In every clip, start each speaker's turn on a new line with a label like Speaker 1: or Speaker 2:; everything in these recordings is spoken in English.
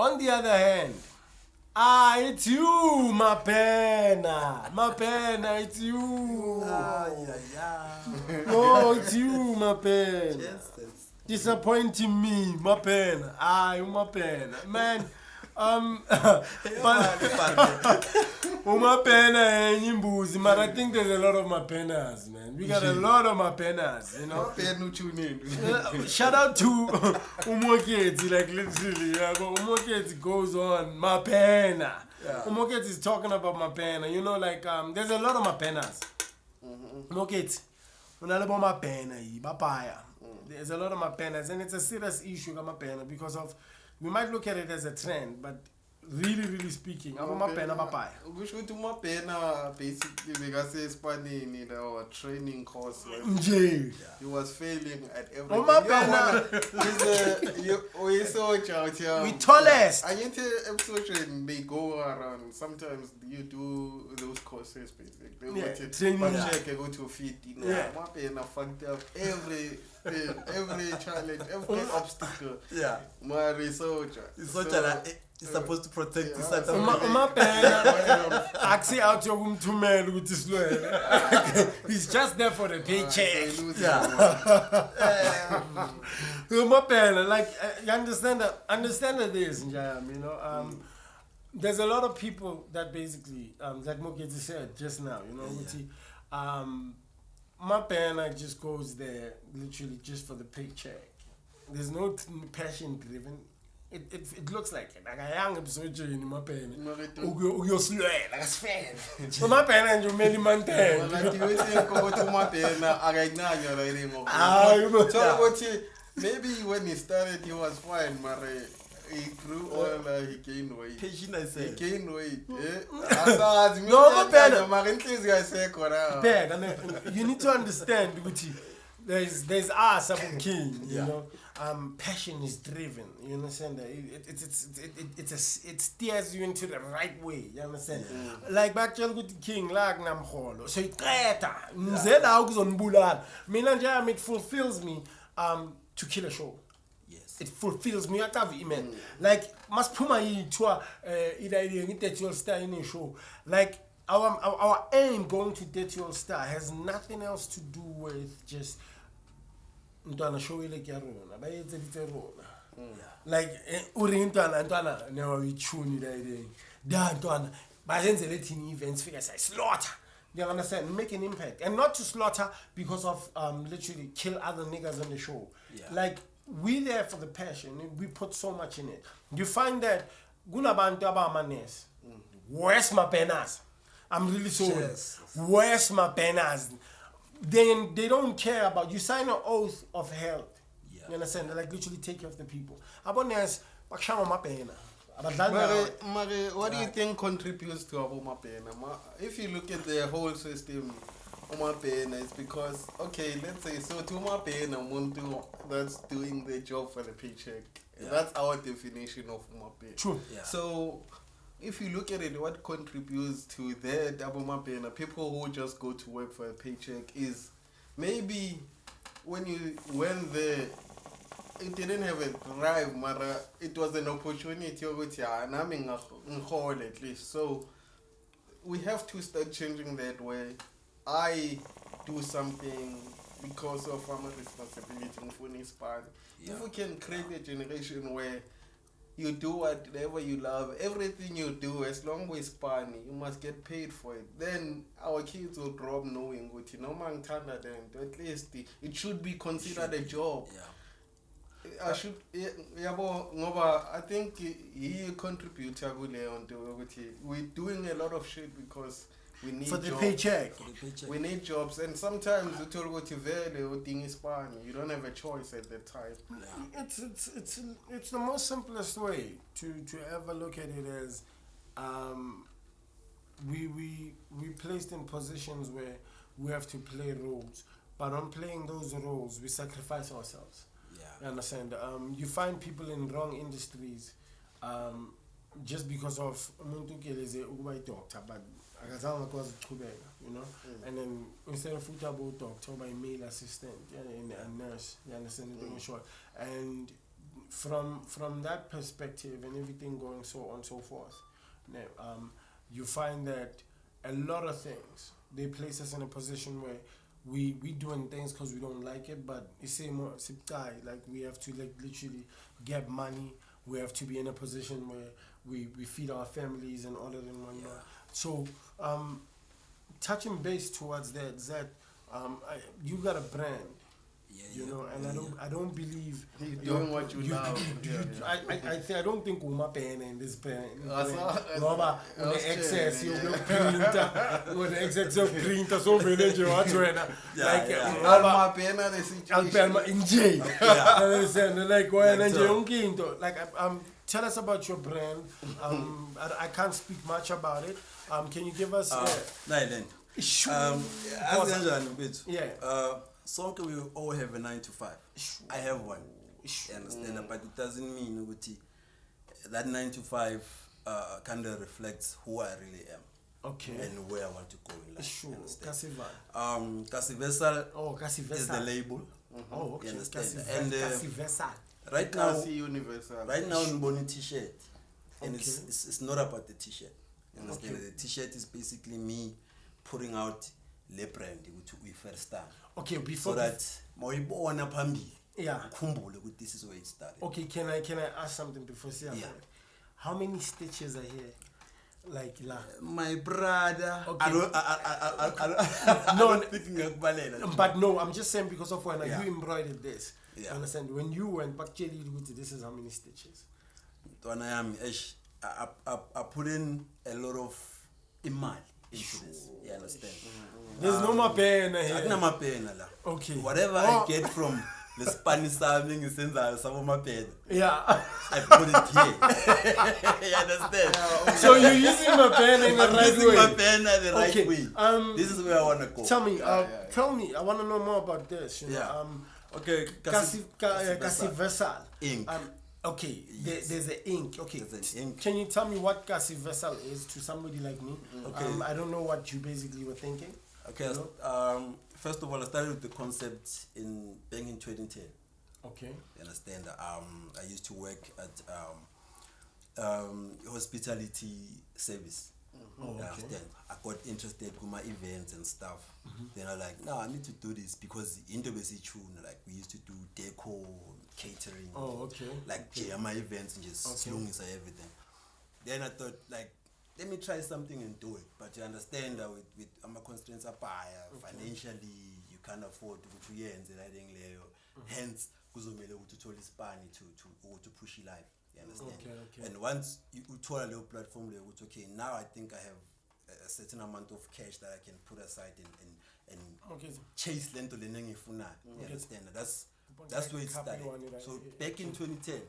Speaker 1: On the other hand, it's you, Mapena, it's you. No, it's you, Mapena. Disappointing me, Mapena. Mapena, man. Umapena Imbuzi, but I think there's a lot of Mapenas, man. We got a lot of Mapenas, you know. Shout out to Umoketi, like literally. Umoketi goes on Mapena. Umoketi is talking about Mapena, you know, like there's a lot of Mapenas. Umoketi, unalabo Mapena, Bapaya. There's a lot of Mapenas, and it's a serious issue, Mapena, because of. We might look at it as a trend, but really speaking, I'm Mapena Papaya.
Speaker 2: We should do Mapena basically because it's funny in our training course. He was failing at everything.
Speaker 1: Oh, Mapena! We tallest.
Speaker 2: I think episode they go around. Sometimes you do those courses basically. Training. Check, go to fit. Mapena fucked up every challenge, every obstacle. My researcher.
Speaker 3: It's supposed to protect the side of
Speaker 1: actually out your room to man with this lawyer. He's just there for the paycheck. Like you understand that this, you know. There's a lot of people that basically, like Moketi said just now, you know, Mapena just goes there literally just for the paycheck. There's no passion driven. It looks like it. Like a young episode in Mapena. You're slow, like a fan. Mapena and you made him maintain.
Speaker 2: Like you go to Mapena, maybe when he started, he was fine, but he grew older, he gained weight.
Speaker 3: Patient, I say.
Speaker 2: He gained weight.
Speaker 1: No, Mapena. You need to understand, there's us, I'm king, you know. Passion is driven. You understand that it steers you into the right way. You understand? Like back to the king, like Namholo. So it fulfills me to kill a show. Yes. It fulfills me. Like must put my tour Dirty Star in a show. Like our aim going to Dirty Star has nothing else to do with just show like Ntwana never we tune that but then the events figure say slaughter. You understand? Make an impact. And not to slaughter because of literally kill other niggas on the show. Like we there for the passion. We put so much in it. You find that Gunabantu Abamanes. Where's my penas? I'm really sorry. Where's my penas? Then they don't care about you. Sign an oath of health. You understand? They like literally take care of the people. Abonas, what
Speaker 2: do you think contributes to Mapena? If you look at the whole system, Mapena, it's because let's say so to Mapena Muntu that's doing the job for the paycheck. That's our definition of Mapena.
Speaker 1: True.
Speaker 2: So if you look at it, what contributes to their double Mapena, people who just go to work for a paycheck, is maybe when you went there, it didn't have a drive, mara it was an opportunity and I'm in a hall at least. So we have to start changing that way. I do something because of our responsibility for this part. If we can create a generation where you do whatever you love, everything you do, as long as it's funny, you must get paid for it. Then our kids will grow up knowing what at least it should be considered a job. I think he contributes we're doing a lot of shit because we need
Speaker 1: for the
Speaker 2: jobs.
Speaker 1: paycheck.
Speaker 2: We need jobs, and sometimes you don't have a choice at that time.
Speaker 1: It's the most simplest way to ever look at it as we placed in positions where we have to play roles, but on playing those roles we sacrifice ourselves. You understand? You find people in wrong industries just because of doctor, but you know, and then instead of football doctor by male assistant and a nurse, you understand? And from that perspective and everything going so on so forth, you find that a lot of things they place us in a position where we doing things because we don't like it, but you say more like we have to like literally get money. We have to be in a position where we feed our families and all of them whatnot.
Speaker 3: Yeah.
Speaker 1: So touching base towards that, you got a brand.
Speaker 3: Yeah,
Speaker 1: You know, and I don't believe
Speaker 2: You're doing what you love.
Speaker 1: I don't think pen and this pen.
Speaker 2: That's
Speaker 1: Ngoba the excess you printer, with the excess of printer so village what wena like
Speaker 2: Alma pena the situation.
Speaker 1: Alma in jail. Understand? Like when nje yonke into like tell us about your brand. I can't speak much about it. Can you give us
Speaker 3: yeah. So we all have a 9 to 5. I have one. You understand? But it doesn't mean that 9 to 5 kind of reflects who I really am.
Speaker 1: Okay.
Speaker 3: And where I want to go in life.
Speaker 1: Sure.
Speaker 3: Kasivesal is the label.
Speaker 1: Oh, okay.
Speaker 3: You understand? And
Speaker 2: Right now
Speaker 3: in Bonnie t-shirt. And it's not about the t-shirt. You understand? The t-shirt is basically me putting out le brand which we first time.
Speaker 1: Okay, before
Speaker 3: so that moyibona phambili.
Speaker 1: Yeah.
Speaker 3: Ukhumbule ukuthi this is where it started.
Speaker 1: Okay, can I ask something before see? Yeah. How many stitches are here? Like
Speaker 3: my brother.
Speaker 1: Okay. But no, I'm just saying because of when you embroidered this. Yeah. Understand? When you went back, this is how many stitches?
Speaker 3: When I am, I put in a lot of imali into this. You understand?
Speaker 1: There's no more pen here. Okay.
Speaker 3: Whatever I get from the Spanish something is in the some of my pen.
Speaker 1: Yeah.
Speaker 3: I put it here. You understand?
Speaker 1: So you're using my pen in the right way.
Speaker 3: I'm using my pen in the right way. This is where I want to go.
Speaker 1: Tell me, tell me. I want to know more about this. You know?
Speaker 3: Okay.
Speaker 1: Kasivesal.
Speaker 3: Ink.
Speaker 1: Okay, there's an ink. Okay,
Speaker 3: there's an ink.
Speaker 1: Can you tell me what Kasivesal is to somebody like me?
Speaker 3: Okay.
Speaker 1: I don't know what you basically were thinking.
Speaker 3: Okay. You know? First of all, I started with the concept in 2010.
Speaker 1: Okay.
Speaker 3: You understand? I used to work at hospitality service.
Speaker 1: Oh, okay.
Speaker 3: Understand? I got interested with my events and stuff. Then I like, no, I need to do this because like we used to do deco, catering.
Speaker 1: Oh, okay.
Speaker 3: Like my events and just slungisa everything. Then I thought like, let me try something and do it. But you understand that with my constraints are financially you can't afford to yen hence kuzomele uthole isipani to push your life. You understand?
Speaker 1: Okay.
Speaker 3: And once you told a little platform okay, now I think I have a certain amount of cash that I can put aside and chase lento lenengifuna. You understand? That's where it started. So back in 2010,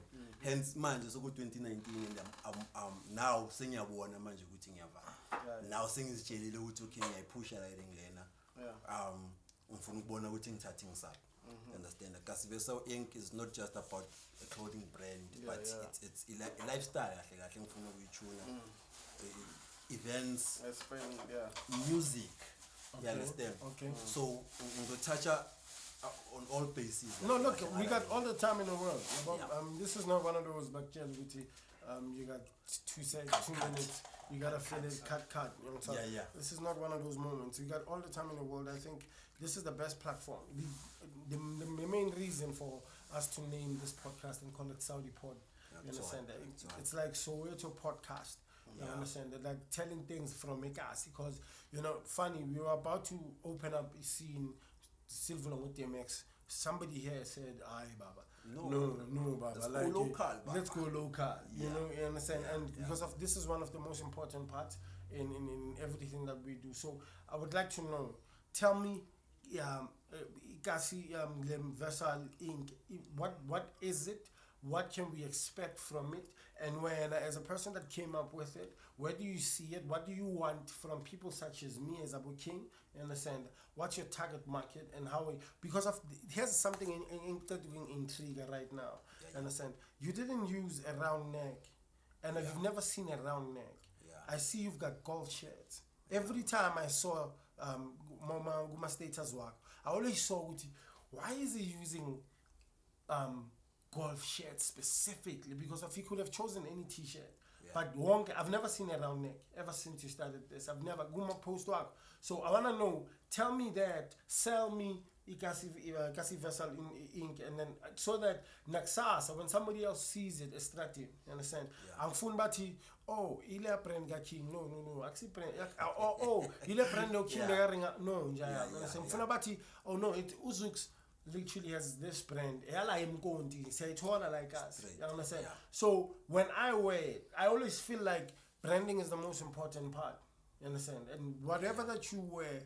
Speaker 3: hence manje so 2019 and now sengiyabona manje ukuthi ngiyava. Now sengizitshelile ukuthi okay ngiyayipusha la lena. Ngifuna ukubona ukuthi ngithathe ngisaphi. Understand? Kasivesal Inc. is not just about a clothing brand, but it's a lifestyle. Events, music. You understand?
Speaker 1: Okay.
Speaker 3: So we touch on all bases.
Speaker 1: No, look, we got all the time in the world. This is not one of those bacteria. You got 2 minutes. You gotta fill it, cut. You know what I'm saying?
Speaker 3: Yeah.
Speaker 1: This is not one of those moments. We got all the time in the world. I think this is the best platform. The main reason for us to name this podcast and call it Soudipod. You understand that? It's like Soweto podcast. You understand that? Like telling things from Mekas because funny. We were about to open up a scene, Silver with DMX. Somebody here said, "Aye, Baba." No, Baba. Let's go local. You know, you understand? And because of this is one of the most important parts in everything that we do. So I would like to know. Tell me, Kasivesal Inc. What is it? What can we expect from it? And when, as a person that came up with it, where do you see it? What do you want from people such as me, as Abu King? You understand? What's your target market and how? Because of here's something intrigue right now. You understand? You didn't use a round neck, and I've never seen a round neck. I see you've got gold shirts. Every time I saw Guma status work, I always saw why is he using golf shirt specifically because if he could have chosen any t-shirt.
Speaker 3: Yeah.
Speaker 1: But wonk, I've never seen a round neck ever since you started this. I've never guma post work. So I wanna know. Tell me that. Sell me Kasi vessel in ink, and then so that naksasa when somebody else sees it, extractive. You understand? Ang phone bati. Oh, ile brand ga king. No. Axi brand. Oh, ile brand no king ga ringa. No, njaya. You phone bati. Oh no, it Uzux literally has this brand. Ela imkonti. Say it all like us. You understand?
Speaker 3: Yeah.
Speaker 1: So when I wear it, I always feel like branding is the most important part. You understand? And whatever that you wear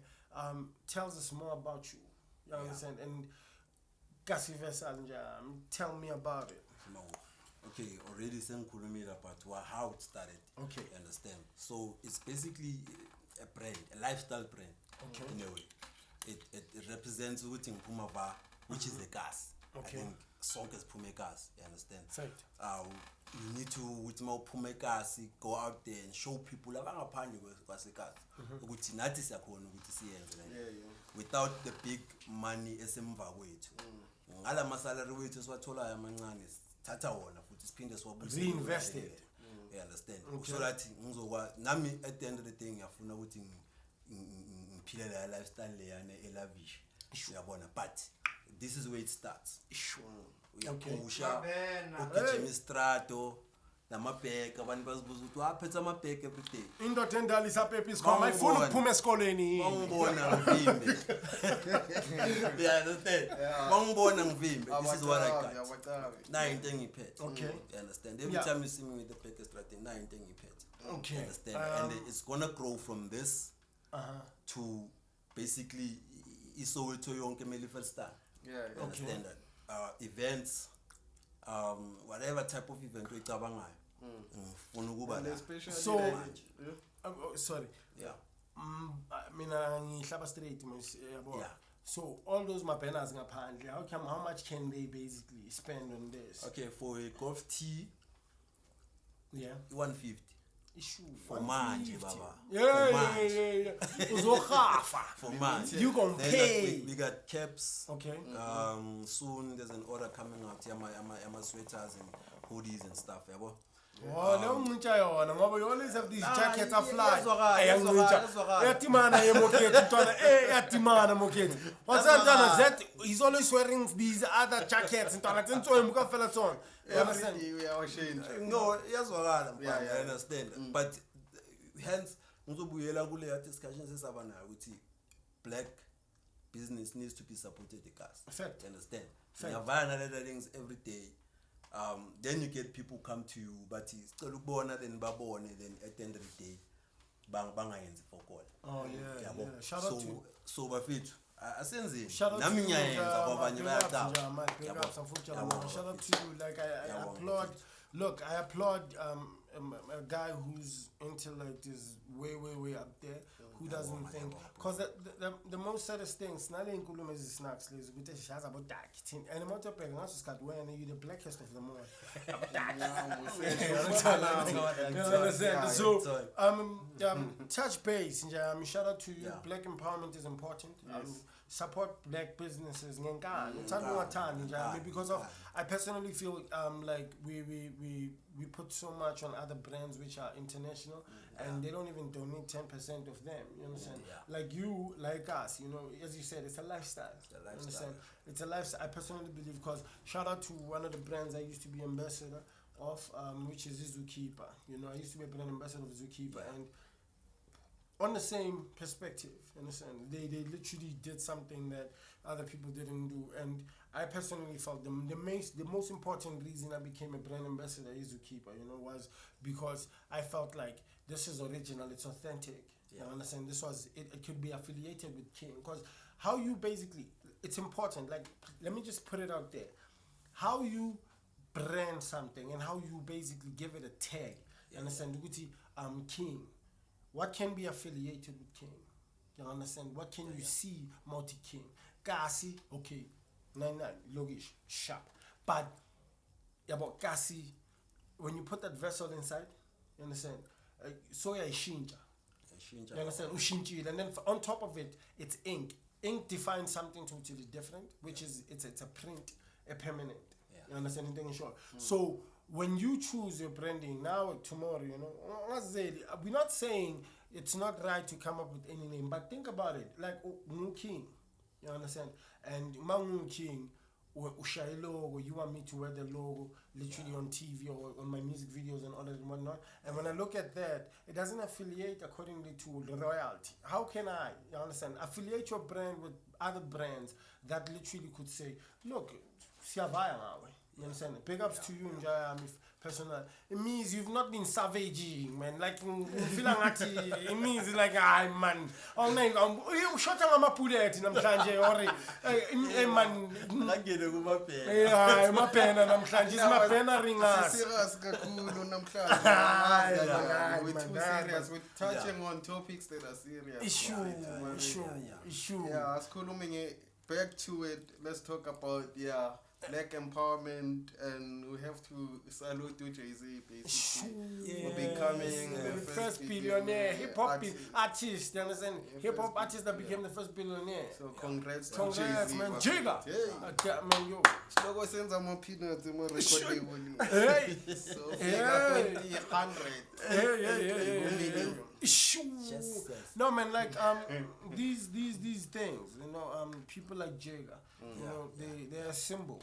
Speaker 1: tells us more about you. You understand? And Kasi Vessel, tell me about it.
Speaker 3: No. Okay, already saying Kulumira about how it started.
Speaker 1: Okay.
Speaker 3: You understand? So it's basically a brand, a lifestyle brand.
Speaker 1: Okay.
Speaker 3: In a way. It represents what in Pumava, which is the gas.
Speaker 1: Okay.
Speaker 3: I think song is Pume gas, you understand?
Speaker 1: Fact.
Speaker 3: You need to with more Pume gas, go out there and show people without the big money esemva wethu. Ngala masalary wethu esiwathola amancane thatha wona futhi siphinde siwabuyise
Speaker 1: Reinvested.
Speaker 3: You understand? So that ngizokwa nami at the end of the day ngiyafuna ukuthi ngiphile la lifestyle leyana elavish. Uyabona, but this is where it starts. Uyapusha ukujima istrato namabheke abantu bazibuza ukuthi waphetha amabheke every day.
Speaker 1: Indoda endala isaphepa isikhoma ayifuna ukuphuma esikoleni.
Speaker 3: Bangibona ngivimbe. You understand? Bangibona ngivimbe. This is what I got. Na into engiphethe.
Speaker 1: Okay.
Speaker 3: You understand? Every time you see me with the bheke strategy, na into engiphethe.
Speaker 1: Okay.
Speaker 3: You understand? And it's gonna grow from this to basically iSoweto yonke mele first time.
Speaker 2: Yeah.
Speaker 3: You understand that? Events, whatever type of event we cabangayo.
Speaker 1: So, sorry.
Speaker 3: Yeah.
Speaker 1: Mina ngihlaba straight manje yabo.
Speaker 3: Yeah.
Speaker 1: So all those banners ngaphandle, how much can they basically spend on this?
Speaker 3: Okay, for a golf tee,
Speaker 1: Yeah.
Speaker 3: 150.
Speaker 1: Issue
Speaker 3: For manje, baba.
Speaker 1: Yeah. Uzohafa.
Speaker 3: For manje.
Speaker 1: You gon'
Speaker 3: Then
Speaker 1: pay.
Speaker 3: we got caps.
Speaker 1: Okay.
Speaker 3: Soon there's an order coming out. Yama sweaters and hoodies and stuff. Yabo.
Speaker 1: Oh, no muncha yona ngoba you always have these jackets that fly.
Speaker 3: Yazwakala.
Speaker 1: Yatimana yemoketi ntwana yatimana moketi. Wasantana that he's always wearing these other jackets ntwana tsentso emuka fela tsona. You understand?
Speaker 3: No, yazwakala.
Speaker 2: Yeah,
Speaker 3: I understand. But hence ngizobuyela kule discussion sesaba nayo ukuthi black business needs to be supported the gas.
Speaker 1: Fact.
Speaker 3: You understand?
Speaker 1: Fact.
Speaker 3: Ngavana other things every day. Then you get people come to you, but still ukubona then babone, then at the end of the day bangayenzi for call.
Speaker 1: Oh yeah. Shout out to
Speaker 3: so bafethu asenzeni
Speaker 1: shout out
Speaker 3: nami
Speaker 1: to
Speaker 3: ngiyayenza ngoba nje bayatha.
Speaker 1: Shout out to you. Like I applaud. Look, I applaud a guy who's intellect is way up there. Who doesn't think? Because the most saddest thing, snarly in Kulum is snacks. Let's go to Shaz about that. And the motor peg, not just got when you the blackest of them all. So touch base. Shout out to you. Black empowerment is important. Support black businesses. Because of I personally feel like we put so much on other brands which are international and they don't even donate 10% of them. You understand? Like you, like us, you know, as you said, it's a lifestyle. You understand? It's a lifestyle. I personally believe because shout out to one of the brands I used to be ambassador of, which is Zookeeper. You know, I used to be a brand ambassador of Zookeeper and on the same perspective, you understand? They literally did something that other people didn't do, and I personally felt the most important reason I became a brand ambassador is Zookeeper, you know, was because I felt like this is original, it's authentic. You understand? This was it could be affiliated with King, because how you basically, it's important. Like, let me just put it out there, how you brand something and how you basically give it a tag. You understand? King. What can be affiliated with King? You understand? What can you see multi-King? Kasi, okay, 99, logish, sharp. But about Kasi, when you put that vessel inside, you understand? Soya is shinja. You understand? Ushinji, and then on top of it, it's ink. Ink defines something totally different, which is it's a print, a permanent. You understand? In short. So when you choose your branding now, tomorrow, you know, we're not saying it's not right to come up with any name, but think about it. Like King, you understand? And Mangu King, Ushai logo, you want me to wear the logo literally on TV or on my music videos and all that and whatnot. And when I look at that, it doesn't affiliate accordingly to the royalty. How can I, you understand, affiliate your brand with other brands that literally could say, look, siyavaya ngawe. You understand? Big ups to you, Njaya, personal. It means you've not been savaging, man. Like, it means like, man. Oh, no, you shut up my pudet in Amklanje, or man. My pen and Amklanje, my pen are ring us.
Speaker 2: We're too serious. We're touching on topics that are serious.
Speaker 1: Issue.
Speaker 2: Yeah, back to it. Let's talk about, black empowerment, and we have to salute to Jay-Z basically for becoming the first billionaire
Speaker 1: hip-hop artist, you understand? Hip-hop artist that became the first billionaire.
Speaker 2: So congrats to Jay-Z,
Speaker 1: man. Jigga! Man, yo.
Speaker 2: Slogo sends more peanuts in more recording. Hey! So figure 20, 100.
Speaker 1: No, man, like, these things, you know, people like Jigga, you know, they're a symbol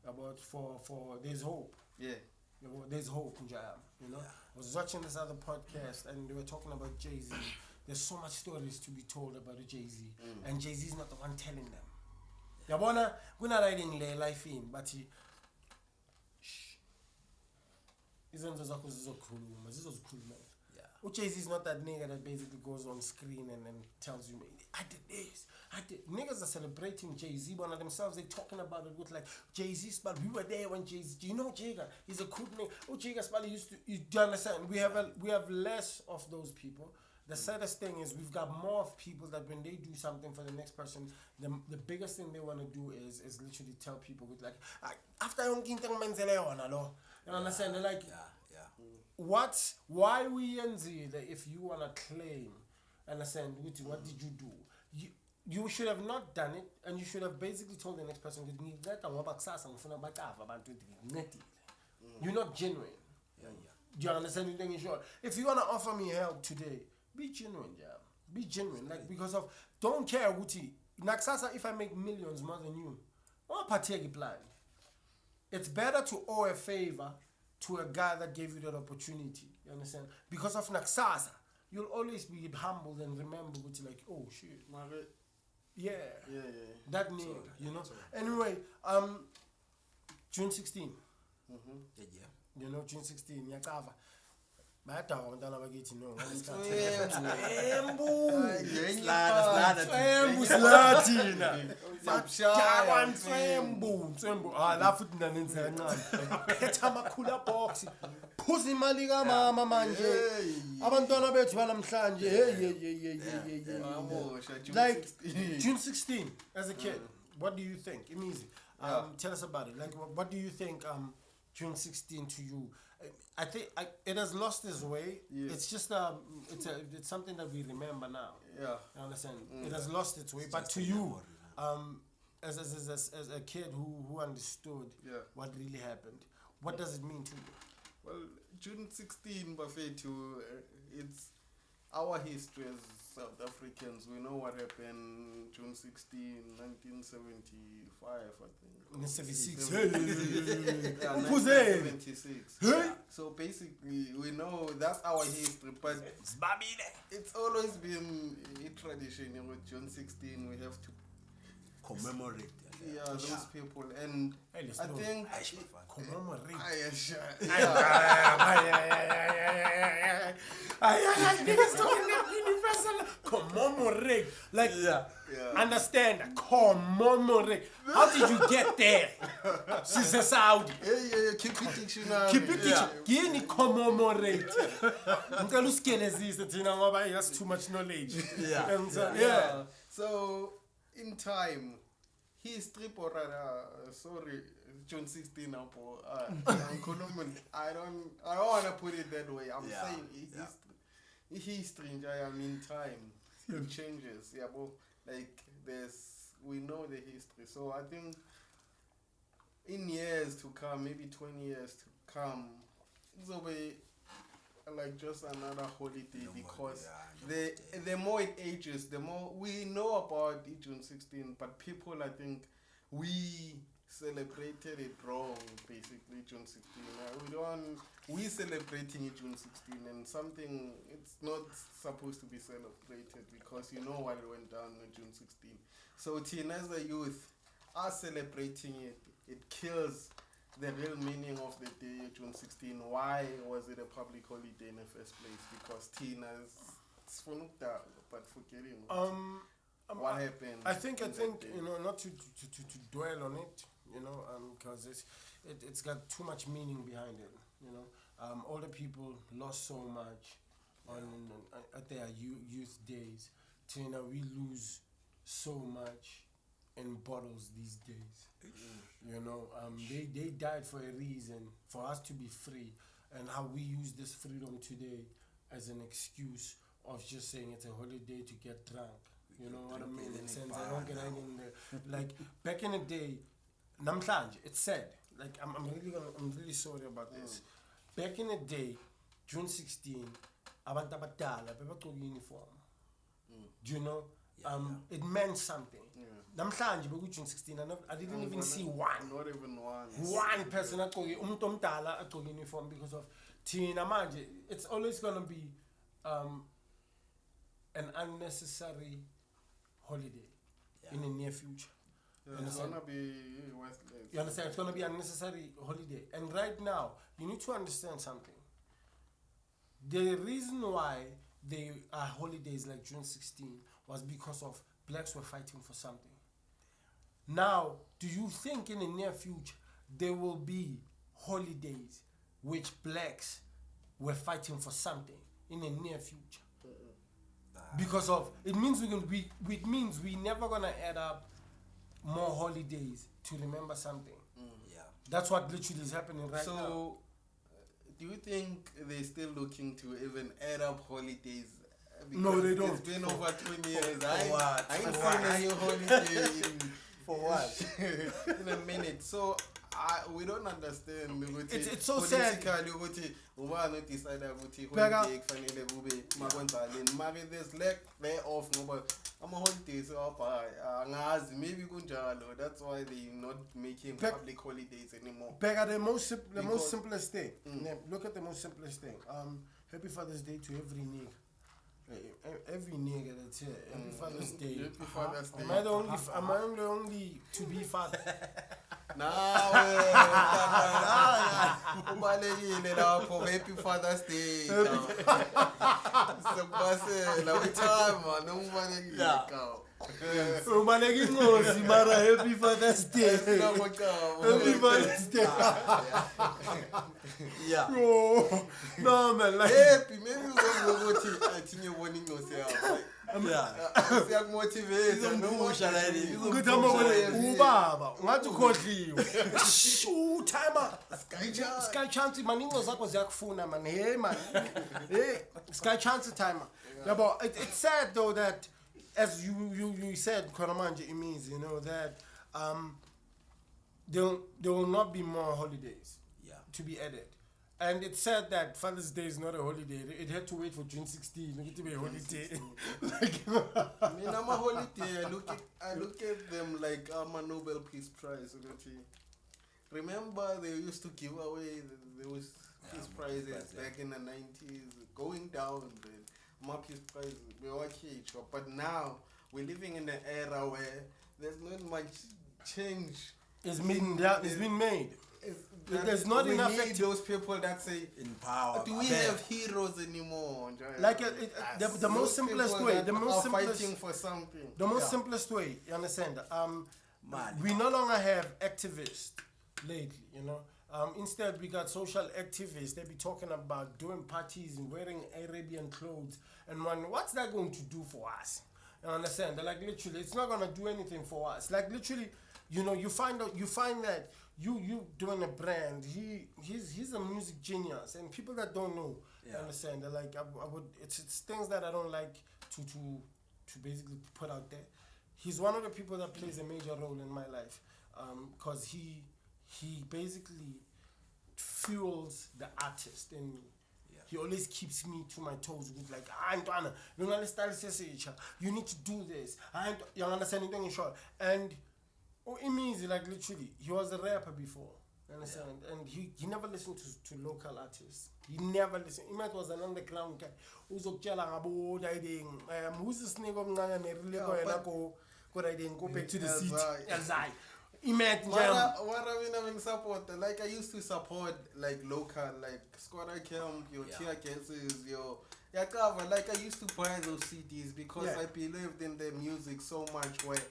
Speaker 1: about for there's hope.
Speaker 2: Yeah.
Speaker 1: You know, there's hope in Jaya. You know, I was watching this other podcast and they were talking about Jay-Z. There's so much stories to be told about Jay-Z, and Jay-Z is not the one telling them. Yabona, we're not writing life in, but he. Izenzo zakho zizokhuluma, zizozikhuluma. Jay-Z is not that nigga that basically goes on screen and then tells you, I did this, I did. Niggas are celebrating Jay-Z, one of themselves, they talking about it with like, Jay-Z spell, we were there when Jay-Z, do you know Jigga? He's a cool nigga. Jigga spell used to, do you understand? We have less of those people. The saddest thing is we've got more of people that when they do something for the next person, the biggest thing they want to do is literally tell people with like, after you understand? They're like, why we that if you want to claim, understand, what did you do? You should have not done it, and you should have basically told the next person, you're not genuine. Do you understand? If you want to offer me help today, be genuine, Be genuine. Like, because of, don't care, Wuti. Naksasa, if I make millions more than you, what partake plan? It's better to owe a favor to a guy that gave you that opportunity. You understand? Because of Naksasa, you'll always be humbled and remember what like, oh shit, Margaret. Yeah. That name, you know. Anyway, June 16. You know, June 16, Yakava. Like June 16 as a kid, what do you think? Tell us about it. Like, what do you think June 16 to you? I think it has lost its way. Yeah. It's just it's something that we remember now.
Speaker 2: Yeah,
Speaker 1: you understand? It has lost its way. But to you, as a kid who understood what really happened, what does it mean to you?
Speaker 2: Well, June 16, Buffet, it's our history as South Africans. We know what happened June 16, 1975, I think.
Speaker 1: 76.
Speaker 2: 1976. So basically, we know that's our history, but it's always been a tradition. With June 16, we have to
Speaker 3: commemorate.
Speaker 2: Those people, and I think
Speaker 1: commemorate. Commemorate, like understand, commemorate. How did you get there? She's a Saudi.
Speaker 2: Keep it dictionary.
Speaker 1: Give commemorate. That's too much knowledge.
Speaker 2: So in time, history sorry, June 16 I don't want to put it that way. I'm saying history in time it changes. Like we know the history. So I think in years to come, maybe 20 years to come, it'll be like just another holiday because the more it ages, the more we know about June 16, but people, I think, we celebrated it wrong, basically, June 16. We celebrating June 16 and something, it's not supposed to be celebrated because you know what went down on June 16. So teen as a youth are celebrating it. It kills the real meaning of the day, June 16. Why was it a public holiday in the first place? Because teenagers, it's for but forgetting what happened.
Speaker 1: I think you know, not to dwell on it, you know, because it's got too much meaning behind it, you know. Older people lost so much at their youth days. You know, we lose so much in bottles these days. You know, they died for a reason, for us to be free, and how we use this freedom today as an excuse of just saying it's a holiday to get drunk. You know what I mean? Since I don't get any in there. Like back in the day, namhlanje, it's sad. Like I'm really sorry about this. Back in the day, June 16, abantu abadala bebegqoka uniform. Do you know? It meant something. Namhlanje beku June 16, I didn't even see one.
Speaker 2: Not even one.
Speaker 1: One person agqoke umuntu omdala agqoke uniform because of thina manje. It's always gonna be an unnecessary holiday in the near future.
Speaker 2: It's gonna be
Speaker 1: You understand? It's gonna be an unnecessary holiday. And right now, you need to understand something. The reason why there are holidays like June 16 was because of blacks were fighting for something. Now, do you think in the near future there will be holidays which blacks were fighting for something in the near future? Because of it means we never gonna add up more holidays to remember something. That's what literally is happening right now.
Speaker 2: So, do you think they're still looking to even add up holidays? Because
Speaker 1: no, they don't.
Speaker 2: It's been over 20 years.
Speaker 3: I
Speaker 2: ain't seen a new holiday
Speaker 3: for what?
Speaker 2: in a minute. So we don't understand.
Speaker 1: It's so sad.
Speaker 2: Politically, we decide holiday kufanele kube makwenzaleni. Mara there's lack thereof ngoba ama holidays angazi maybe kunjalo. That's why they're not making public holidays anymore.
Speaker 1: The most simplest thing. Look at the most simplest thing. Happy Father's Day to every nigga. Every nigga that's here. Happy Father's Day.
Speaker 2: Happy Father's Day.
Speaker 1: Am I the only to be father?
Speaker 2: Ubalekile lapho Happy Father's Day. Sokubasela wethama nokubalekile kawo.
Speaker 1: Ubalekile ingozi mara Happy Father's Day. Happy Father's Day.
Speaker 3: Yeah.
Speaker 1: No man, like
Speaker 2: happy maybe ukuthi athinye ubona ingosi yakho. Siyakumotivate
Speaker 3: izombusha la ile
Speaker 1: ukuthi ubaba ngathi ukhodliwe timer sky chance maningo zakho ziyakufuna man hey man hey sky chance timer yabo it's sad though that as you said khona manje it means you know that there will not be more holidays to be added. And it said that Father's Day is not a holiday. It had to wait for June 16 to be a holiday.
Speaker 2: I mean, I'm a holiday. I look at them like I'm a Nobel Peace Prize. Remember, they used to give away those peace prizes back in the 90s, going down. My peace prize, we were huge. But now we're living in an era where there's not much change.
Speaker 1: It's been made. There's not enough.
Speaker 2: We need those people that say
Speaker 3: in power.
Speaker 2: Do we have heroes anymore?
Speaker 1: Like the most simplest way. The most simplest
Speaker 2: fighting for something.
Speaker 1: The most simplest way. You understand? We no longer have activists lately. You know. Instead, we got social activists. They be talking about doing parties and wearing Arabian clothes. And what's that going to do for us? You understand? They're like literally, it's not gonna do anything for us. Like literally, you know, you find that. You doing a brand. He's a music genius, and people that don't know, understand. They're like, I would. It's things that I don't like to basically put out there. He's one of the people that plays a major role in my life, because he basically fuels the artist in me. He always keeps me to my toes with like, you need to do this. You understand anything in short? And it means like literally, he was a rapper before. You understand? And he never listened to local artists. He never listened. Imat was an underground guy. Who's this nigga go back to the city.
Speaker 2: What I mean, I'm support. Like I used to support like local, like Squatter Camp, your tear gases, your cover. Like I used to buy those CDs because I believed in their music so much. Where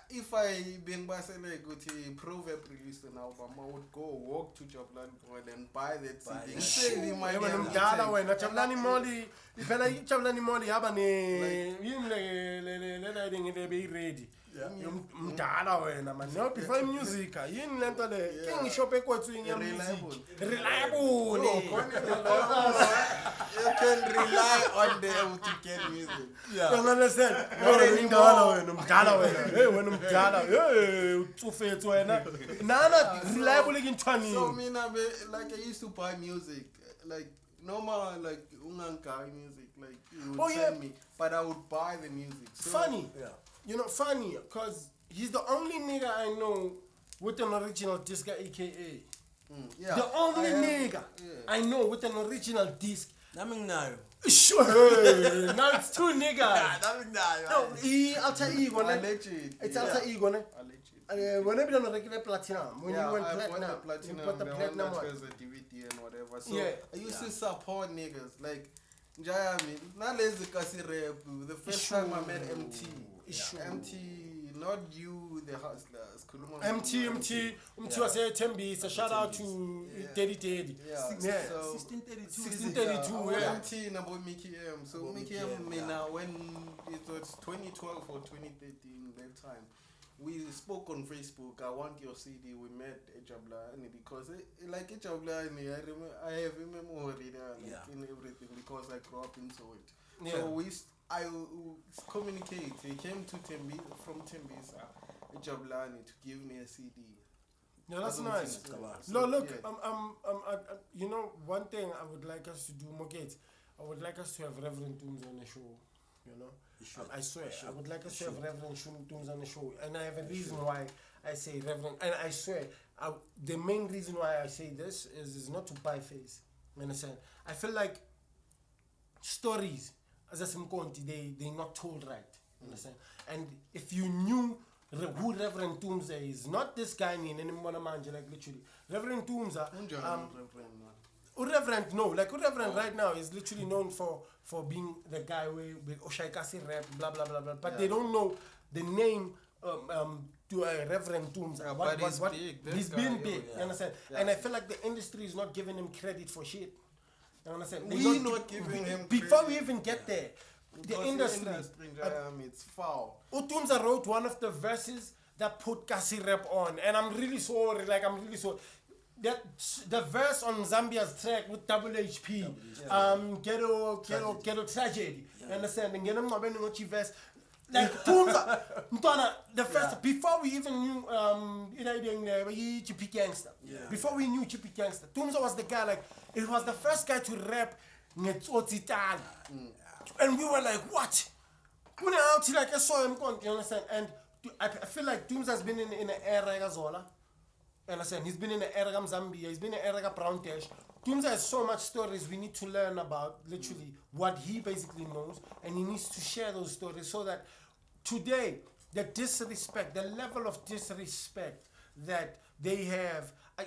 Speaker 2: if I been Basile go to Proverb released an album, I would go walk to Jablan and buy that CD. Save in my
Speaker 1: Chablani Molly, if I Chablani Molly, ready. Mdala wena man no before music yini lento le king shop ekwethu inya music reliable
Speaker 2: you can rely on them to get music.
Speaker 1: You understand? Mdala wena hey wena mdala hey utsufethu wena nana reliable intwani.
Speaker 2: So me like I used to buy music like normal like ungangai music like you would send me but I would buy the music. So,
Speaker 1: funny. You know, funny, because he's the only nigga I know with an original disc, aka. The only nigga I know with an original disc. Sure. Now it's two niggas. No, alter ego. It's alter ego. When I been on regular platinum, when you went platinum,
Speaker 2: you put the platinum as a DVD and whatever. So I used to support niggas like Jayami. Not lazy kasi rap. The first time I met MT. MT, not you, the hustlers.
Speaker 1: MT was a Tembi. So shout out to Teddy Teddy. 1632.
Speaker 2: MT number Mickey M. So Mickey M, when it was 2012 or 2013, that time, we spoke on Facebook. I want your CD. We met Ejablani because like Ejablani, I have a memory there in everything because I grew up into it. So I communicate. He came to Tembi from Tembisa, Jablani, to give me a CD.
Speaker 1: Yeah, that's nice. No, look, you know, one thing I would like us to do, Moget, I would like us to have Reverend Dooms on the show. You know, I swear, I would like us to have Reverend Dooms on the show, and I have a reason why I say Reverend, and I swear, the main reason why I say this is not to buy face. You understand? I feel like stories. As I said, they're not told right. Understand? And if you knew who Reverend Toomsa is, not this guy in Manja, like literally. Reverend Toomsa, Reverend right now is literally known for being the guy with Oshaikasi rap, blah blah blah blah. But they don't know the name to Reverend Toomsa.
Speaker 2: But he's
Speaker 1: been big. You understand? Yeah. And I feel like the industry is not giving him credit for shit. You understand?
Speaker 2: We're not giving him
Speaker 1: before
Speaker 2: credit.
Speaker 1: We even get there. The industry
Speaker 2: it's foul.
Speaker 1: Utumza wrote one of the verses that put Kasi rap on, and I'm really sorry. That the verse on Zambia's track with WHP, Ghetto Tragedy. You understand? And get verse. Like Tumza, the first before we even knew Chippy Gangster. Before we knew Chippy Gangster, Tumza was the guy. Like it was the first guy to rap Ngetsotitan. And we were like, what? When I saw him, you understand? And I feel like Tumza has been in an era of Zola. Understand? He's been in the era of Zambia. He's been in the era of Brown Cash. Tumza has so much stories we need to learn about, literally, what he basically knows. And he needs to share those stories so that today, the level of disrespect that they have, I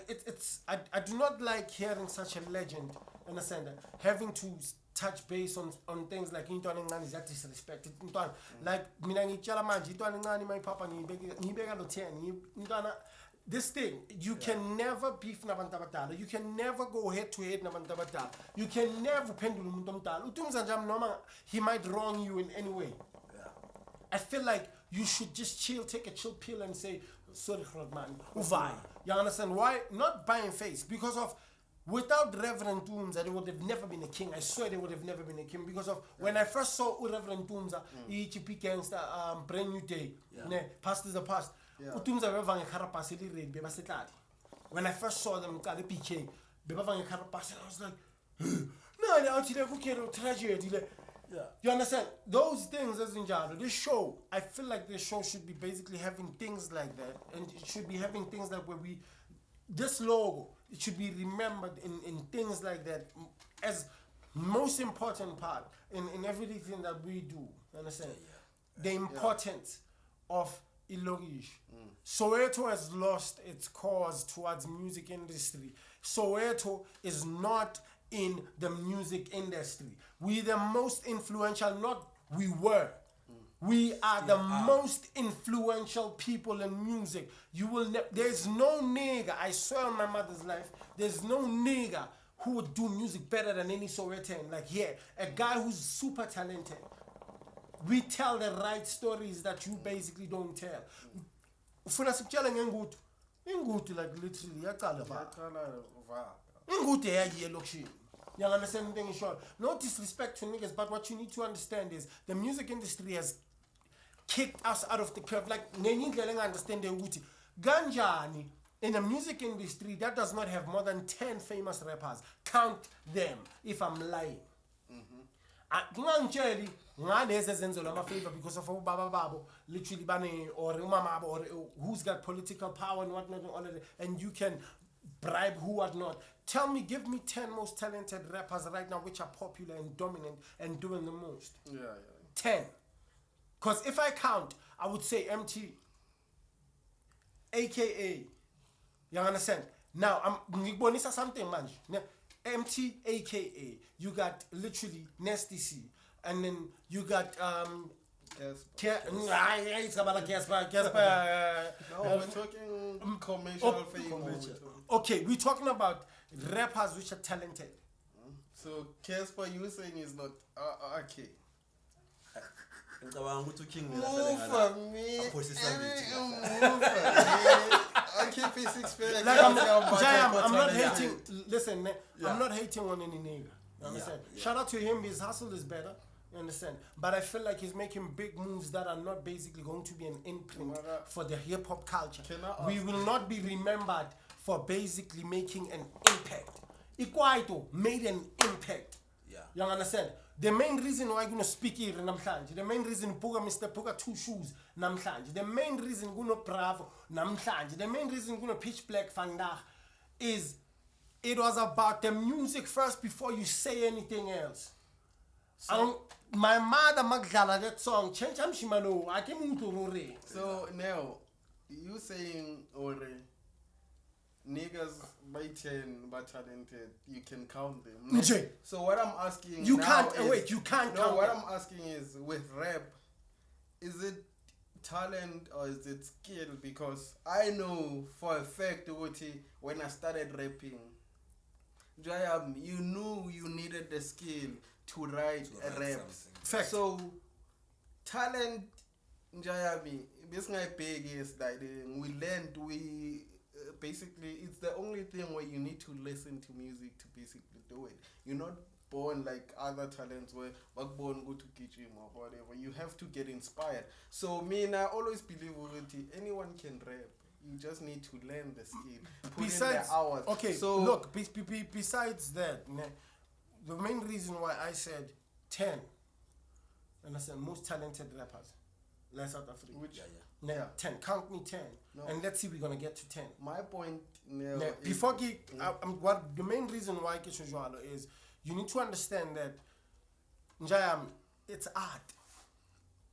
Speaker 1: do not like hearing such a legend, understand that, having to touch base on things like intwana ngani is that disrespect. Like mina ngitshela manje intwana ngani my papa ngibeka lo 10 intwana. This thing, you can never beef nabantu abadala. You can never go head to head nabantu abadala. You can never pendula umuntu omdala. Utumza njam noma he might wrong you in any way. I feel like you should just take a chill pill and say sorry man, uvai. You understand why? Not buying face because of without Reverend Toomsa, they would have never been a king. I swear they would have never been a king because of when I first saw Reverend Toomsa, EHP Gangster, Brand New Day, Past is the Past. Utumza beva ngekarapasi li red beba setladi. When I first saw them ka the PK, beba ngekarapasi, I was like, no, they out here kukero tragedy. You understand? Those things as in Jado, this show, I feel like this show should be basically having things like that, and it should be having things like where this logo, it should be remembered in things like that as most important part in everything that we do. Understand? The importance of Ilogish. Soweto has lost its cause towards music industry. Soweto is not in the music industry. We the most influential, not we were. We are the most influential people in music. You will there's no nigga, I swear on my mother's life, there's no nigga who would do music better than any Sowetan. Like a guy who's super talented. We tell the right stories that you basically don't tell. Ufuna sikutshela ngengutu. Ingutu like literally yaqala va. Ingutu yayiye lokishini. You understand the thing in short? No disrespect to niggas, but what you need to understand is the music industry has kicked us out of the curve. Like, I understand the Uti. Ganjani, in the music industry, that does not have more than 10 famous rappers. Count them, if I'm lying. Ngangitsheli ngalezi ezenzelwa ama-favor because of ubaba babo literally bane or umama or who's got political power and whatnot and all of that, and you can bribe who or not. Tell me, give me 10 most talented rappers right now which are popular and dominant and doing the most. 10. Because if I count, I would say MT, AKA. You understand? Now, I'm ngibonisa something manje. MT, AKA. You got literally Nasty C. And then you got
Speaker 2: Casper. No, we're talking commercial fame.
Speaker 1: Okay, we're talking about rappers which are talented.
Speaker 2: So Casper, you saying is not okay. Move for me. I keep it 6 feet.
Speaker 1: Like I'm not hating. Listen, man, I'm not hating on any nigga. You understand? Shout out to him. His hustle is better. You understand? But I feel like he's making big moves that are not basically going to be an imprint for the hip hop culture. We will not be remembered for basically making an impact. Ikwaito made an impact. You understand? The main reason why I'm going to speak here namhlanje, the main reason Puga Mr. Puga 2 shoes namhlanje, the main reason Guno Bravo namhlanje, the main reason Guno Pitch Black vandag is it was about the music first before you say anything else. So, my mother magdala that song, change am shimano, I came into Rore.
Speaker 2: So now you saying niggas by 10 but talented, you can count them. No? So what I'm asking
Speaker 1: you
Speaker 2: now
Speaker 1: can't
Speaker 2: is,
Speaker 1: wait, you can't
Speaker 2: no,
Speaker 1: count
Speaker 2: what
Speaker 1: them.
Speaker 2: I'm asking is with rap, is it talent or is it skill? Because I know for a fact when I started rapping, you knew you needed the skill to write a rap.
Speaker 1: Fact.
Speaker 2: So talent, Njayami, this guy big is that we learned, basically it's the only thing where you need to listen to music to basically do it. You're not born like other talents where born go to kitchen or whatever. You have to get inspired. So I always believe anyone can rap. You just need to learn the skill. Besides, the hours.
Speaker 1: Okay,
Speaker 2: so
Speaker 1: look, besides that, the main reason why I said 10, and I said most talented rappers, like South Africa.
Speaker 2: Which,
Speaker 1: 10. Count me 10. No. And let's see we're going to get to 10.
Speaker 2: My point
Speaker 1: before what the main reason why Kishojwalo is, you need to understand that Njayam, it's art.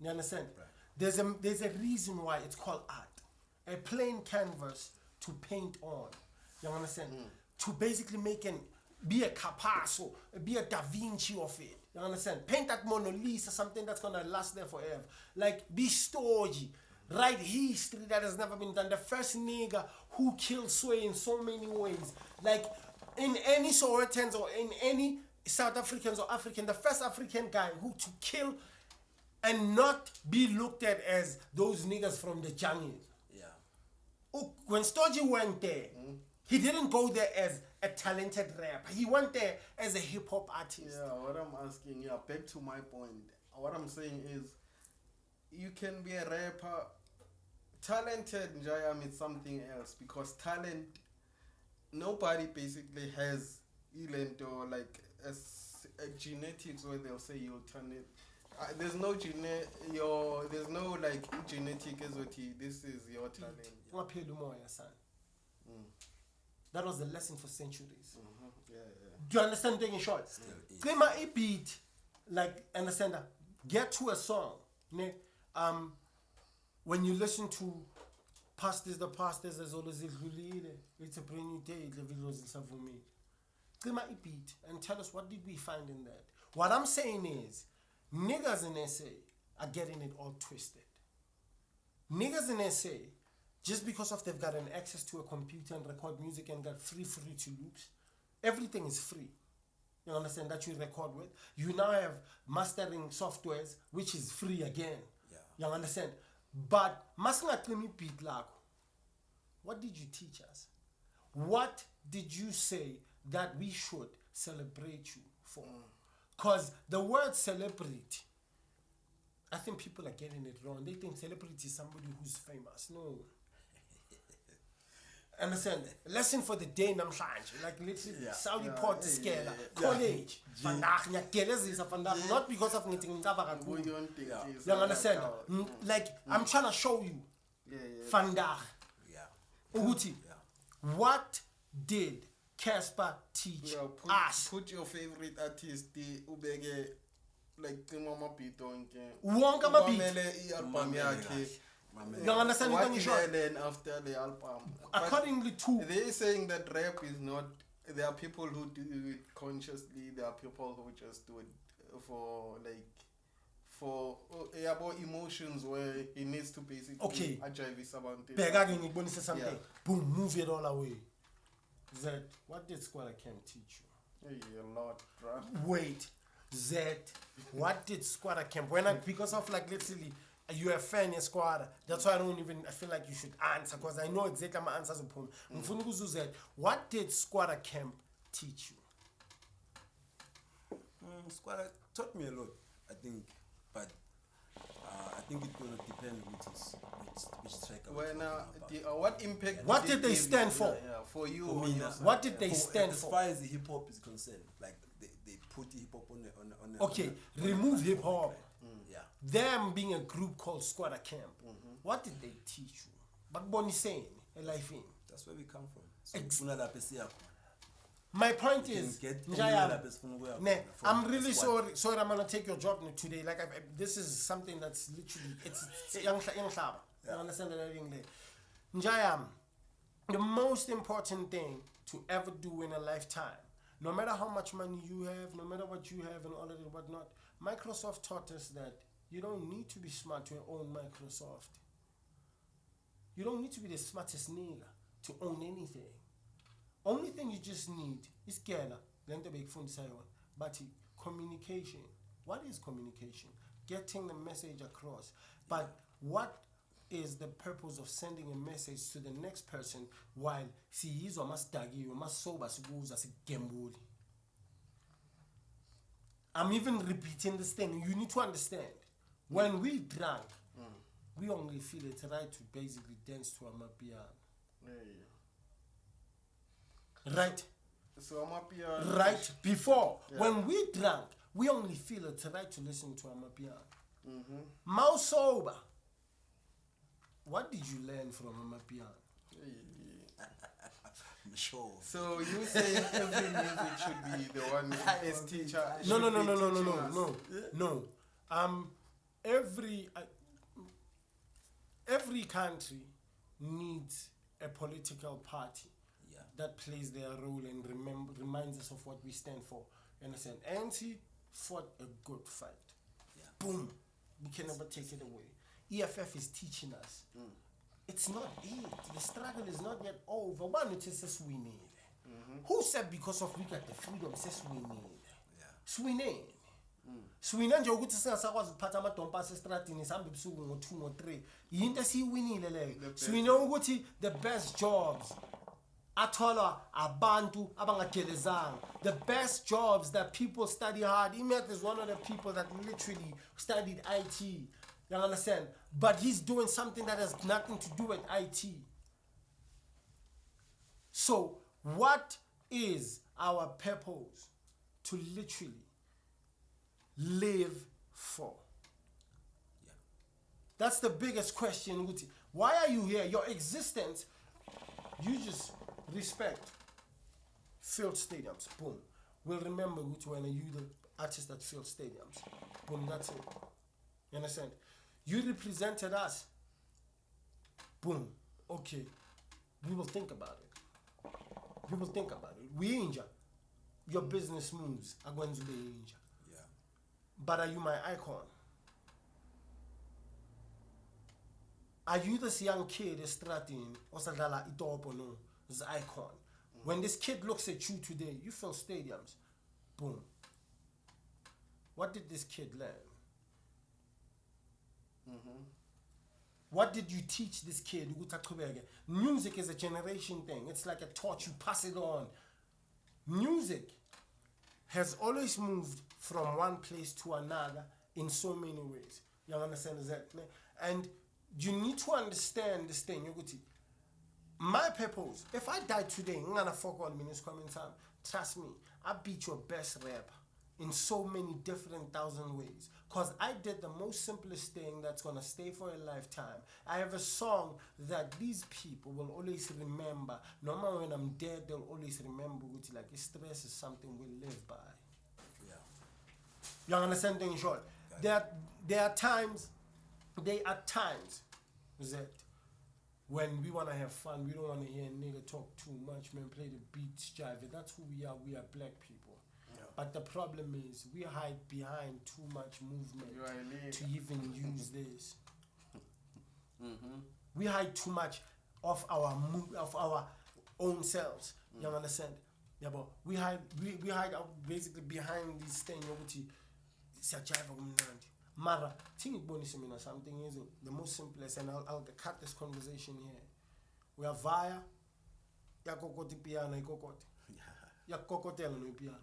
Speaker 1: You understand? Right. There's a reason why it's called art. A plain canvas to paint on. You understand? To basically be a Capasso, be a Da Vinci of it. You understand? Paint that Mona Lisa, something that's gonna last there forever. Like, be story. Write history that has never been done. The first nigga who killed Sway in so many ways. Like, in any Sowetans or in any South Africans or African, the first African guy who to kill and not be looked at as those niggas from the jungle. When Stoji went there, he didn't go there as a talented rapper. He went there as a hip hop artist.
Speaker 2: Yeah, what I'm asking, back to my point. What I'm saying is, you can be a rapper talented Njayam is something else, because talent, nobody basically has talent or like a genetics where they'll say you'll turn it. There's no there's no like genetic as what this is your talent.
Speaker 1: That was the lesson for centuries.
Speaker 2: Yeah.
Speaker 1: Do you understand thing in short? Play my a beat, like understand that. Get to a song. When you listen to Past is the past, there's always it's a brand new day, the videos for me. Play my a beat and tell us what did we find in that. What I'm saying is, niggas in SA are getting it all twisted. Niggas in SA, just because of they've got an access to a computer and record music and got free to loops, everything is free. You understand that you record with? You now have mastering softwares, which is free again.
Speaker 3: Yeah.
Speaker 1: You understand? But beat lago. What did you teach us? What did you say that we should celebrate you for? Because the word celebrity, I think people are getting it wrong. They think celebrity is somebody who's famous. No. Understand? Lesson for the day namhlanje, like literally Soudipod scale college. Vandag ngiyagelezisa vandag, not because of ngithi ngicaba kakhulu. You understand? Like I'm trying to show you. Vandag. Ukuthi what did Casper teach us?
Speaker 2: Put your favorite artist ubeke like Mama Pitonke.
Speaker 1: Wonke amabit.
Speaker 2: Album yakhe.
Speaker 1: You understand
Speaker 2: what then after the album?
Speaker 1: Accordingly to
Speaker 2: they're saying that rap is not. There are people who do it consciously. There are people who just do it for about emotions where he needs to basically achieve something.
Speaker 1: Something. Boom, move it all away. Zed, what did Squatter Camp teach you?
Speaker 2: Hey, a lot, bro.
Speaker 1: Wait, Zed, what did Squatter Camp? Because of like literally. You're a fan of Squatter. That's why I feel like you should answer, because I know exactly my answers. What did Squatter Camp teach you?
Speaker 3: Squatter taught me a lot, I think, but I think it's going to depend which track.
Speaker 2: What impact?
Speaker 1: What did they stand for?
Speaker 2: For you.
Speaker 3: For me,
Speaker 1: what did they stand for?
Speaker 3: As far as the hip hop is concerned, like they put hip hop on.
Speaker 1: Okay, remove hip hop.
Speaker 3: Yeah.
Speaker 1: Them being a group called Squatter Camp. What did they teach you? But Bonnie saying, life in.
Speaker 3: That's where we come from.
Speaker 1: My point is, I'm really sorry. Sorry, I'm gonna take your job today. Like this is something that's literally it's young shaba. You understand that everything there. Njayam, the most important thing to ever do in a lifetime, no matter how much money you have, no matter what you have and all of it and whatnot, Microsoft taught us that you don't need to be smart to own Microsoft. You don't need to be the smartest nigga to own anything. Only thing you just need is but communication. What is communication? Getting the message across. But what is the purpose of sending a message to the next person while he's almost dagi, almost sober, gembuli? I'm even repeating this thing. You need to understand. When we drank, we only feel it right to basically dance to Amapiano. Right?
Speaker 2: So Amapiano.
Speaker 1: Right before, when we drank, we only feel it right to listen to Amapiano. Mau sober. What did you learn from Amapiano?
Speaker 3: Sure.
Speaker 2: So you say every music should be the one as teacher?
Speaker 1: No. Every country needs a political party that plays their role and reminds us of what we stand for. You understand? ANC fought a good fight. Boom. We can never take it away. EFF is teaching us. It's not it. The struggle is not yet over. One, it says we need. Who said because of we got the freedom says we need? Swine nje ukuthi singasakwazi ukuphatha amadonpa asestradini sihambe ebusuku ngo2 ngo3 yinto esiyinile leyo. Swine ukuthi the best jobs athola abantu abangagelezanga. The best jobs that people study hard. Imet is one of the people that literally studied IT. You You understand? But he's doing something that has nothing to do with IT. So, what is our purpose to literally live for?
Speaker 3: Yeah.
Speaker 1: That's the biggest question. Why are you here? Your existence, you just respect. Filled stadiums, boom. We'll remember when you the artist that filled stadiums. Boom, that's it. You understand? You represented us. Boom. Okay. We will think about it. We will think about it. We injure. Your business moves are going to be injured.
Speaker 3: Yeah.
Speaker 1: But are you my icon? Are you this young kid estrating or sadala itopo no? This icon. When this kid looks at you today, you fill stadiums. Boom. What did this kid learn? What did you teach this kid? Music is a generation thing. It's like a torch. You pass it on. Music has always moved from one place to another in so many ways. You understand that? And you need to understand this thing. My purpose, if I die today, I'm gonna fuck all minutes coming time. Trust me, I beat your best rapper in so many different thousand ways. Cause I did the most simplest thing that's gonna stay for a lifetime. I have a song that these people will always remember. No matter when I'm dead, they'll always remember. Like stress is something we live by.
Speaker 3: Yeah.
Speaker 1: You understand things short? There are times that when we want to have fun, we don't want to hear a nigga talk too much, man, play the beats, jive it. That's who we are. We are black people. Yeah. But the problem is we hide behind too much movement to even use this. We hide too much of our own selves. You understand? Yeah, but we hide basically behind this thing. Mara, something is the most simplest, and I'll cut this conversation here. We are via yakokoti piano ikokoti. Yakokotela no piano.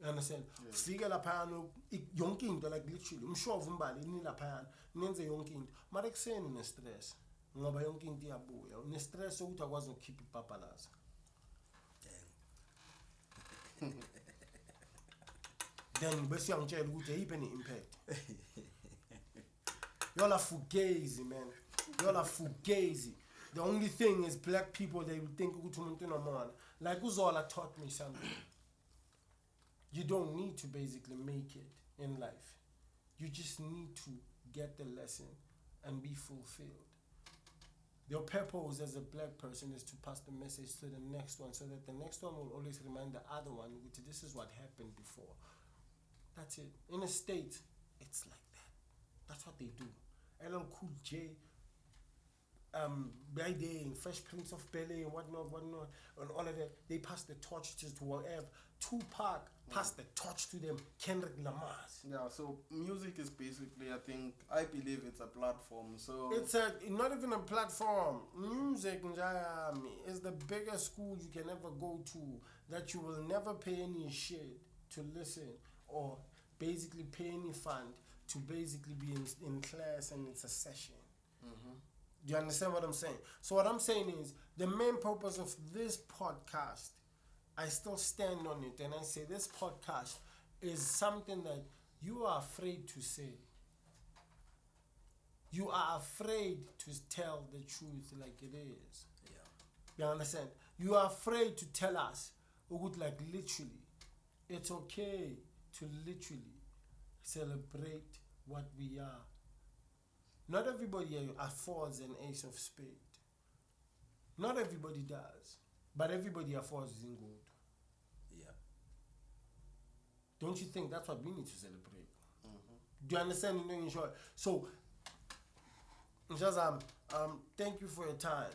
Speaker 1: You understand? Figure la piano yonke into like literally. Umshovu mbali ni la piano. Nenze yonke into. Mara kuseni une stress. Ngoba yonke into iyabuya. Une stress ukuthi akwazi ukukhipha ipapalaza. Then bese uyangitshela ukuthi ayiphi impact. Y'all are fugazi, man. Y'all are fugazi. The only thing is black people, they will think ukuthi umuntu unomona. Like Uzola taught me something. You don't need to basically make it in life. You just need to get the lesson and be fulfilled. Your purpose as a black person is to pass the message to the next one so that the next one will always remind the other one, this is what happened before. That's it. In the States, it's like that. That's what they do. LL Cool J, Friday, Fresh Prince of Bel-Air, and whatnot, and all of that. They pass the torch to whatever. Tupac passed the torch to them. Kendrick Lamar's.
Speaker 2: Yeah, so music is basically, I believe it's a platform. So
Speaker 1: it's not even a platform. Music, Njayami, is the biggest school you can ever go to that you will never pay any shit to listen or basically pay any fund to basically be in class, and it's a session. Do you understand what I'm saying? So what I'm saying is, the main purpose of this podcast, I still stand on it, and I say this podcast is something that you are afraid to say. You are afraid to tell the truth like it is.
Speaker 3: Yeah.
Speaker 1: You understand? You are afraid to tell us, like literally, it's okay to literally celebrate what we are. Not everybody affords an ace of spade. Not everybody does. But everybody affords in gold.
Speaker 3: Yeah.
Speaker 1: Don't you think that's what we need to celebrate? Do you understand? In short? So, Shazam, thank you for your time.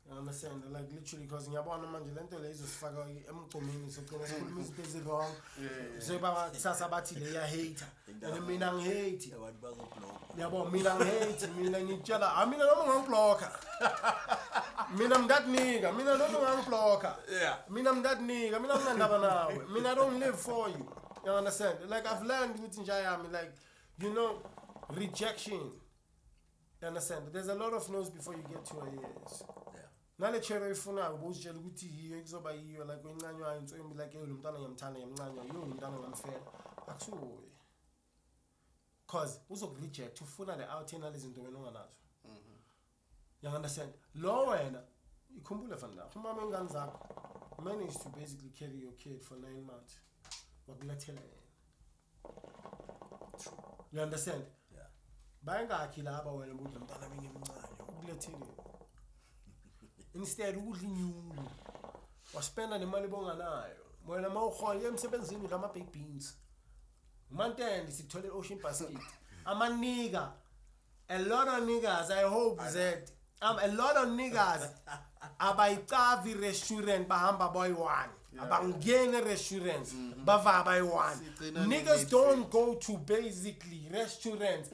Speaker 1: You understand? Like literally, because ngiyabona manje lento lezo sifaka emgqomeni sogcina sikhuluma izinto ezirong. So baba kusasa bathi le ya hater. And mina ngihate. Yabo mina ngihate, mina ngitshela, mina noma ngangiblocker. Mina I'm that nigga, mina noma ngangiblocker.
Speaker 3: Yeah.
Speaker 1: Mina I'm that nigga, mina ngandaba nawe. Mina I don't live for you. You understand? Like I've learned with Njayami, like, rejection You understand? There's a lot of no's before you get to a yes.
Speaker 3: Yeah.
Speaker 1: Nale chero ifuna ubuzitshela ukuthi yiyo ekuzoba yiyo like wencanywayo insombi like lo mntana ngiyamthanda ngiyamncanywa yo umntana ngamfela akusuye cause uzokureject ufuna the out ena lezinto wena onganazo. You understand? Lo wena ikhumbule fana umama engane zakho managed to basically carry your kid for 9 months. Wakulethela yena. True. You understand?
Speaker 3: Yeah.
Speaker 1: Bayangakhi laba wena ukuthi mntana bengimncane ukulethele. Instead ukudla inyulu. Waspenda nemali bonganayo. Wena mawukhona emsebenzini udla ama baked beans. Umantendi sikuthole ocean basket. Amaniga. A lot of niggas I hope that a lot of niggas abayicavi restaurant bahamba boy one. Abangene restaurants bava by one. Niggas don't go to basically restaurants.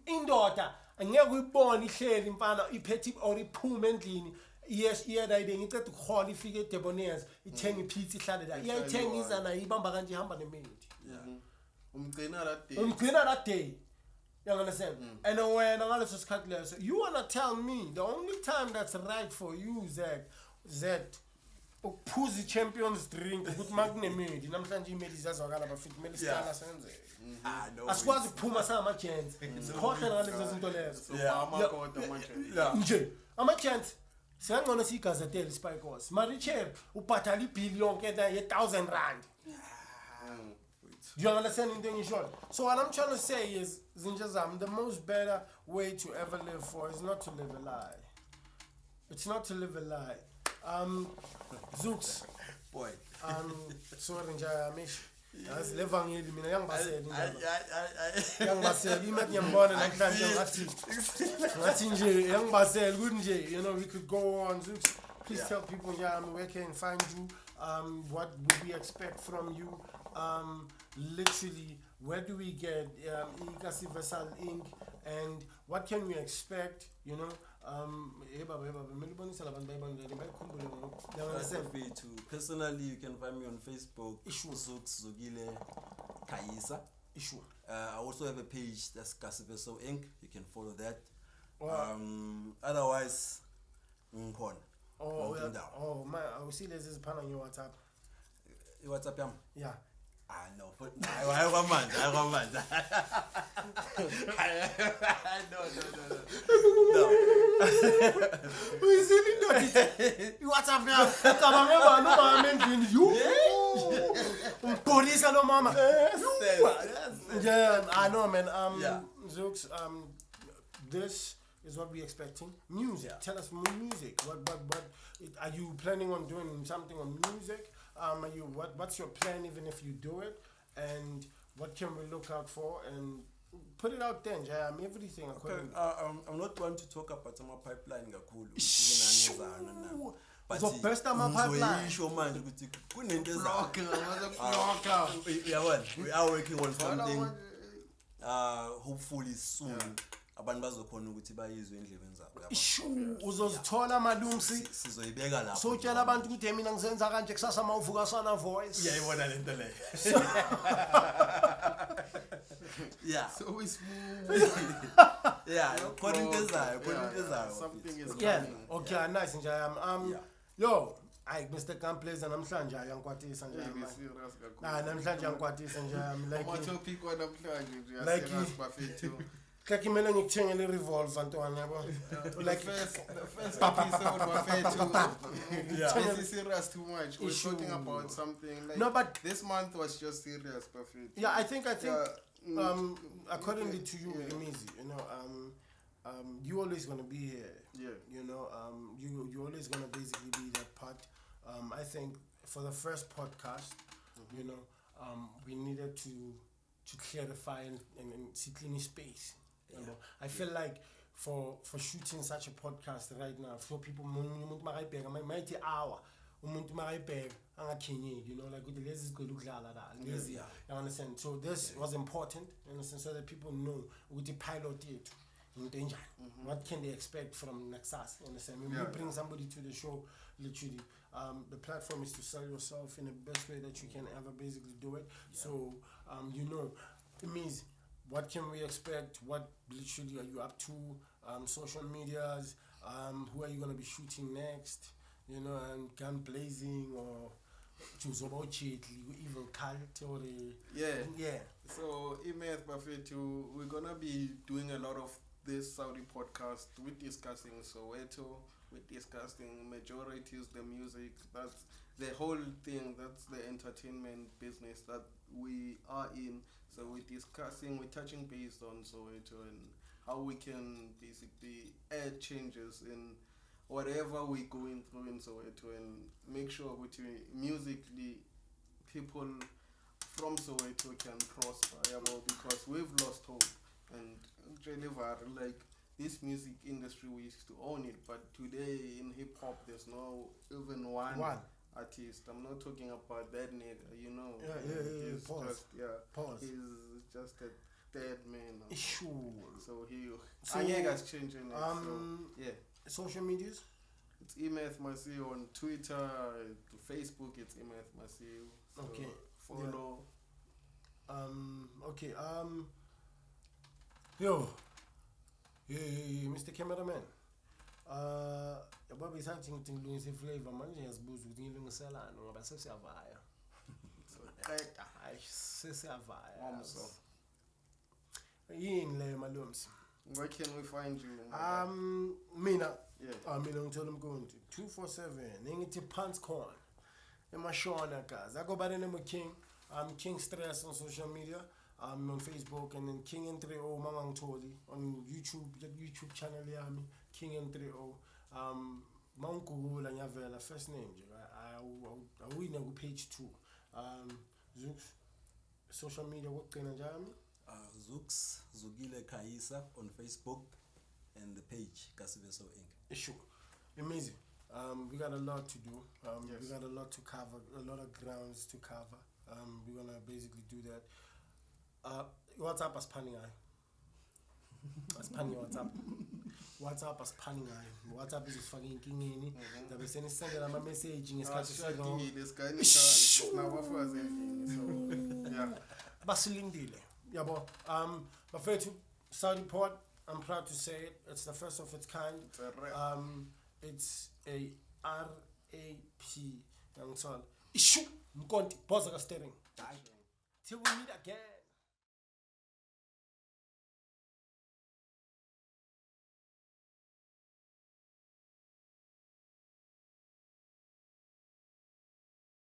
Speaker 1: Indoda angeke uyibone ihleli mfana iphethe or iphume endlini. Yes, iyada ibengicela ukhola ifike eDebonaires ithenga ipizza ihlale la. Iyayithengisa na ibamba kanje ihamba nemindi.
Speaker 2: Umgcina
Speaker 1: that day. You understand? And when analysis calculates, you wanna tell me the only time that's right for you is that pussy champions drink good magne made. Namhlanje imedi zazwakala bafit meli scala senze. Asikwazi ukuphuma sama chance. Khokhe ngalezi zinto lezo. Nje ama chance siyangcono sigazetela Spikers. Maricher ubhatala ibill yonke ye 1000 rand. Do you understand anything in short? So what I'm trying to say is, Zinjazam, the most better way to ever live for is not to live a lie. It's not to live a lie. Zooks.
Speaker 3: Boy.
Speaker 1: Sorry, Njayamish. As levangeli mina yangbaseli yangbaseli imet ngiyambona namhlanje ngathi nje yangbaseli kuthi nje you know we could go on. Zooks, please tell people where can find you, what would we expect from you, literally where do we get Ikasi Vessel Inc. and what can we expect, you know.
Speaker 3: Personally, you can find me on Facebook. Zooks Zogile Kaisa. I also have a page that's Kasiveso Inc. You can follow that. Otherwise, Nkon.
Speaker 1: I will see this is pan on your WhatsApp.
Speaker 3: Your WhatsApp, yam?
Speaker 1: Yeah.
Speaker 3: No. I want man. No.
Speaker 1: We see it. WhatsApp now. Police, hello, mama. Yeah, I know, man. Zooks, this is what we're expecting. Music. Yeah. Tell us more music. What are you planning on doing something on music? What's your plan even if you do it? And what can we look out for? And put it out there, everything.
Speaker 3: Okay, I'm not one to talk about my pipeline. But
Speaker 1: so first time my pipeline.
Speaker 3: We are working on something. Hopefully soon. Abantu bazokhona ukuthi bayizwe endlebeni zabo.
Speaker 1: Uzozithola malumsi.
Speaker 3: Sizoyibeka lapho.
Speaker 1: So tshela abantu ukuthi mina ngizenza kanje kusasa mawuvuka sana voice.
Speaker 3: Iyayibona lento le. Yeah.
Speaker 2: So it's smooth.
Speaker 3: Yeah, according to Zaya.
Speaker 2: Something is
Speaker 1: coming. Okay, nice nje. Yo, Mr. Kamplays namhlanje ayangikwatisa nje manje. Namhlanje ayangikwatisa nje like.
Speaker 2: Topic namhlanje nje asirazi bafethu.
Speaker 1: Kaki mele ngikuthengele revolver ntwana yabo.
Speaker 2: Like the first episode bafethu. This is serious too much. We're talking about something like.
Speaker 1: No, but
Speaker 2: this month was just serious bafethu.
Speaker 1: Yeah, I think accordingly to you, Emizi, you know, you always gonna be here.
Speaker 2: Yeah.
Speaker 1: You know, you always gonna basically be that part. I think for the first podcast, you know, we needed to clarify and see clean space. You know, I feel like for shooting such a podcast right now, for people, mighty hour. You know, like this is good. You understand? So this was important, you understand, so that people know with the pilot it in danger. What can they expect from Nexus? You understand? When you bring somebody to the show, literally, the platform is to sell yourself in the best way that you can ever basically do it. So you know, it means what can we expect? What literally are you up to? Social medias. Who are you gonna be shooting next? You know, and gun blazing or evil cult or
Speaker 2: yeah. So E1S Buffet too. We're gonna be doing a lot of this Saudi podcast. We're discussing Soweto. We're discussing majorities, the music. That's the whole thing. That's the entertainment business that we are in. So we're touching base on Soweto and how we can basically add changes in whatever we're going through in Soweto and make sure that musically people from Soweto can prosper, because we've lost hope. And actually, like this music industry, we used to own it, but today in hip hop, there's no even one artist. I'm not talking about that nigga, you know.
Speaker 1: Yeah. Pause. Pause.
Speaker 2: He's just a dead man.
Speaker 1: Sure.
Speaker 2: So Anyega's changing it.
Speaker 1: Social medias?
Speaker 2: It's E1S Masiu on Twitter, Facebook. It's E1S Masiu. So
Speaker 1: okay.
Speaker 2: Follow.
Speaker 1: Okay. Yo. Hey, Mr. Cameraman. Yababa isathi ngilungise flavor manje ngiyazibuza ukuthi ngilungiselani ngoba sesiyavaya.
Speaker 2: So qeda
Speaker 1: hayi sesiyavaya.
Speaker 2: Ngomso.
Speaker 1: Yini le malumsi?
Speaker 2: Where can we find you?
Speaker 1: Mina ngithola umkonti 247 ngithi pants corn emashona guys. I go by the name of King. I'm King Stress on social media. I'm on Facebook and then King N30 Mama Ngitholi on YouTube channel yami King N30. Mangugula ngiyavela first name nje. I win ku page 2. Zux social media kokugcina njami.
Speaker 3: Zux Zugile Kaisa on Facebook and the page Kasiveso Inc.
Speaker 1: Sure. Amazing. We got a lot to do. We got a lot to cover, a lot of grounds to cover. We're gonna basically do that. WhatsApp as panning eye. As panning WhatsApp. WhatsApp as panning eye. WhatsApp is fucking king. The person is sending a message in his
Speaker 2: this guy is now
Speaker 1: Basilindile. Yeah, but Soudipod, I'm proud to say it. It's the first of its kind. It's a RAP. Young son. Ishu. Mkonti. Pause like a steering. Till we meet again.